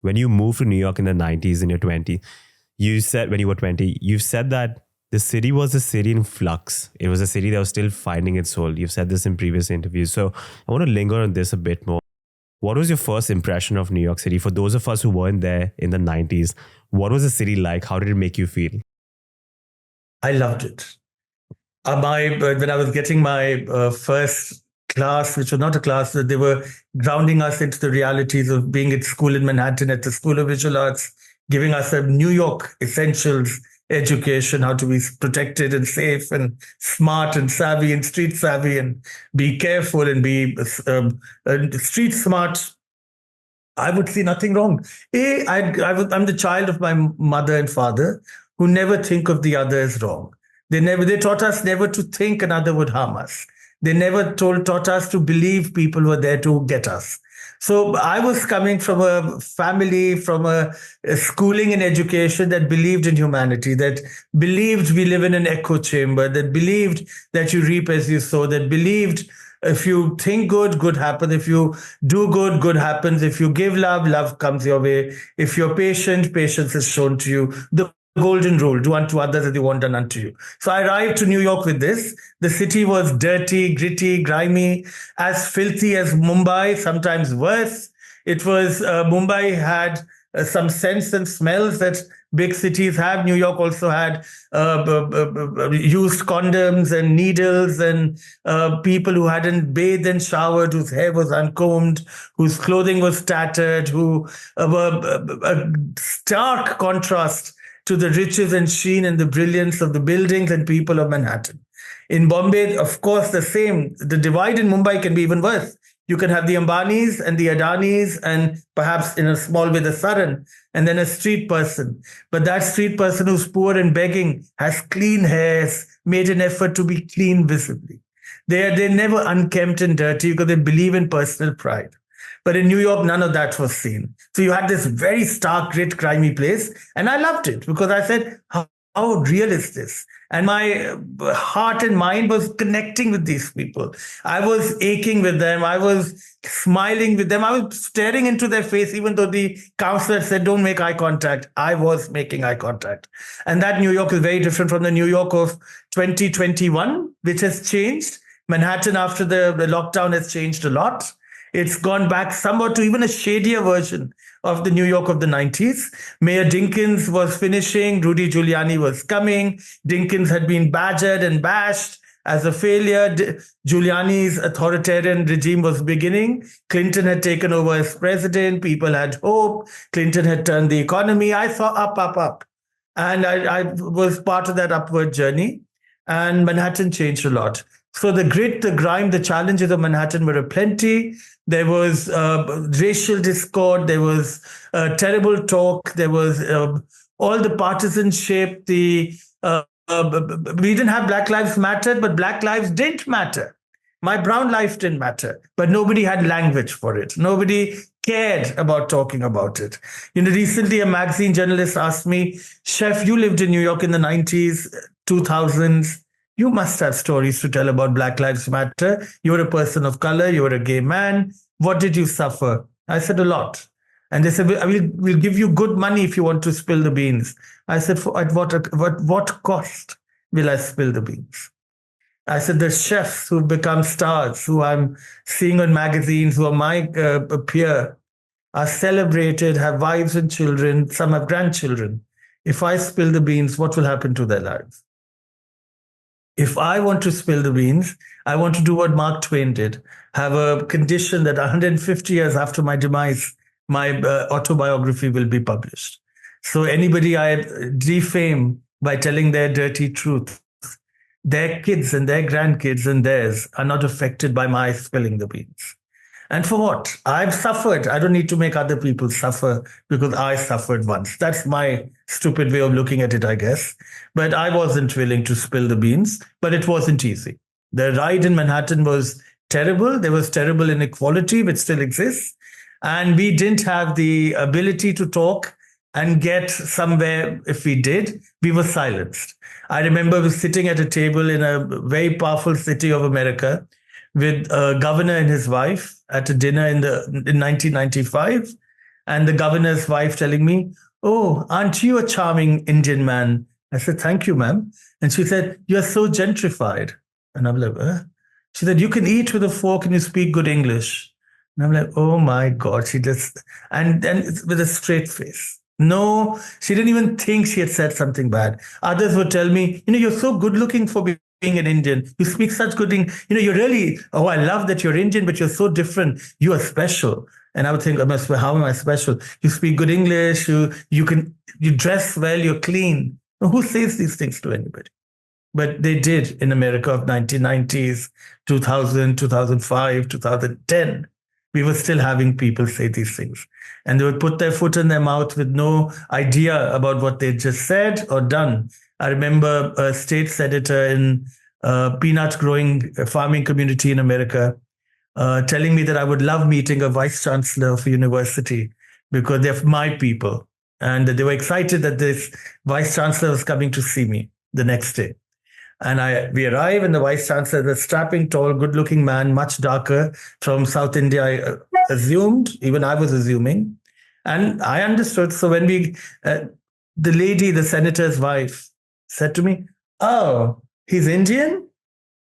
when you moved to New York in the 90s in your 20s, you said when you were 20, you've said that the city was a city in flux. It was a city that was still finding its soul. You've said this in previous interviews. So I want to linger on this a bit more. What was your first impression of New York City? For those of us who weren't there in the 90s, what was the city like? How did it make you feel? I loved it. When I was getting my first class, which was not a class, that they were grounding us into the realities of being at school in Manhattan at the School of Visual Arts, giving us a New York essentials education, how to be protected and safe and smart and savvy and street savvy and be careful and be street smart. I would see nothing wrong. I'm the child of my mother and father who never think of the other as wrong. They taught us never to think another would harm us. They never taught us to believe people were there to get us. So I was coming from a family, from a schooling and education that believed in humanity, that believed we live in an echo chamber, that believed that you reap as you sow, that believed if you think good, good happens. If you do good, good happens. If you give love, love comes your way. If you're patient, patience is shown to you. The golden rule, do unto others as you want done unto you. So I arrived to New York with this. The city was dirty, gritty, grimy, as filthy as Mumbai, sometimes worse. It was, Mumbai had some scents and smells that big cities have. New York also had used condoms and needles and people who hadn't bathed and showered, whose hair was uncombed, whose clothing was tattered, who were a stark contrast to the riches and sheen and the brilliance of the buildings and people of Manhattan. In Bombay, of course, the same. The divide in Mumbai can be even worse. You can have the Ambanis and the Adanis and perhaps in a small way the Saran, and then a street person. But that street person who's poor and begging has clean hairs, made an effort to be clean visibly. They're never unkempt and dirty because they believe in personal pride. But in New York, none of that was seen. So you had this very stark, grit, grimy place. And I loved it because I said, how real is this? And my heart and mind was connecting with these people. I was aching with them. I was smiling with them. I was staring into their face, even though the counselor said, don't make eye contact. I was making eye contact. And that New York is very different from the New York of 2021, which has changed. Manhattan after the lockdown has changed a lot. It's gone back somewhat to even a shadier version of the New York of the 90s. Mayor Dinkins was finishing. Rudy Giuliani was coming. Dinkins had been badgered and bashed as a failure. Giuliani's authoritarian regime was beginning. Clinton had taken over as president. People had hope. Clinton had turned the economy. I saw up. And I was part of that upward journey. And Manhattan changed a lot. So the grit, the grime, the challenges of Manhattan were aplenty. There was racial discord. There was terrible talk. There was all the partisanship. We didn't have Black Lives Matter, but Black lives didn't matter. My brown life didn't matter, but nobody had language for it. Nobody cared about talking about it. Recently a magazine journalist asked me, Chef, you lived in New York in the 90s, 2000s. You must have stories to tell about Black Lives Matter. You're a person of color. You're a gay man. What did you suffer? I said, a lot. And they said, we'll give you good money if you want to spill the beans. I said, at what cost will I spill the beans? I said, the chefs who've become stars, who I'm seeing on magazines, who are my peer, are celebrated, have wives and children. Some have grandchildren. If I spill the beans, what will happen to their lives? If I want to spill the beans, I want to do what Mark Twain did, have a condition that 150 years after my demise, my autobiography will be published. So anybody I defame by telling their dirty truth, their kids and their grandkids and theirs are not affected by my spilling the beans. And for what? I've suffered. I don't need to make other people suffer because I suffered once. That's my stupid way of looking at it, I guess. But I wasn't willing to spill the beans, but it wasn't easy. The ride in Manhattan was terrible. There was terrible inequality, which still exists. And we didn't have the ability to talk and get somewhere. If we did, we were silenced. I remember sitting at a table in a very powerful city of America with a governor and his wife at a dinner in 1995. And the governor's wife telling me, "Oh, aren't you a charming Indian man?" I said, "Thank you, ma'am." And she said, "You're so gentrified." And I'm like, She said, "You can eat with a fork and you speak good English." And I'm like, oh my God. She just, and then with a straight face. No, she didn't even think she had said something bad. Others would tell me, "You're so good looking for being an Indian. You speak such good English. You're really, oh, I love that you're Indian, but you're so different. You are special." And I would think, how am I special? You speak good English. You dress well. You're clean. Who says these things to anybody? But they did in America of 1990s, 2000, 2005, 2010. We were still having people say these things. And they would put their foot in their mouth with no idea about what they just said or done. I remember a state senator in peanut growing farming community in America telling me that I would love meeting a vice chancellor of a university because they're my people. And they were excited that this vice chancellor was coming to see me the next day. And we arrive, and the vice chancellor is a strapping, tall, good-looking man, much darker, from South India, I assumed. Even I was assuming. And I understood. So when the lady, the senator's wife, said to me, "Oh, he's Indian?"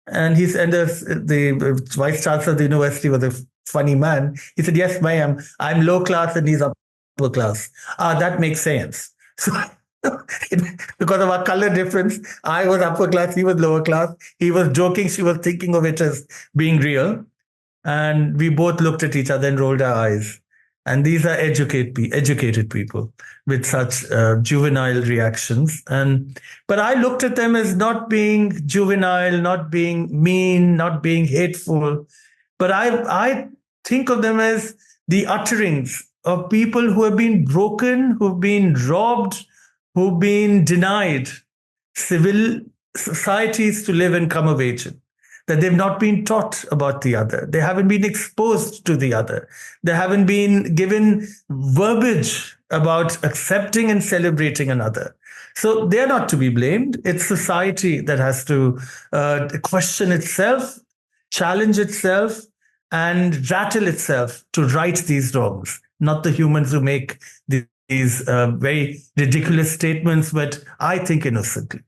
And the vice chancellor of the university was a funny man. He said, "Yes, ma'am, I'm low class and he's upper class." That makes sense. So because of our color difference, I was upper class, he was lower class. He was joking, she was thinking of it as being real. And we both looked at each other and rolled our eyes. And these are educated people with such juvenile reactions. But I looked at them as not being juvenile, not being mean, not being hateful. But I think of them as the utterings of people who have been broken, who've been robbed, who've been denied civil societies to live and come of age in. That they've not been taught about the other. They haven't been exposed to the other. They haven't been given verbiage about accepting and celebrating another. So they're not to be blamed. It's society that has to question itself, challenge itself, and rattle itself to right these wrongs, not the humans who make these very ridiculous statements, but I think innocently.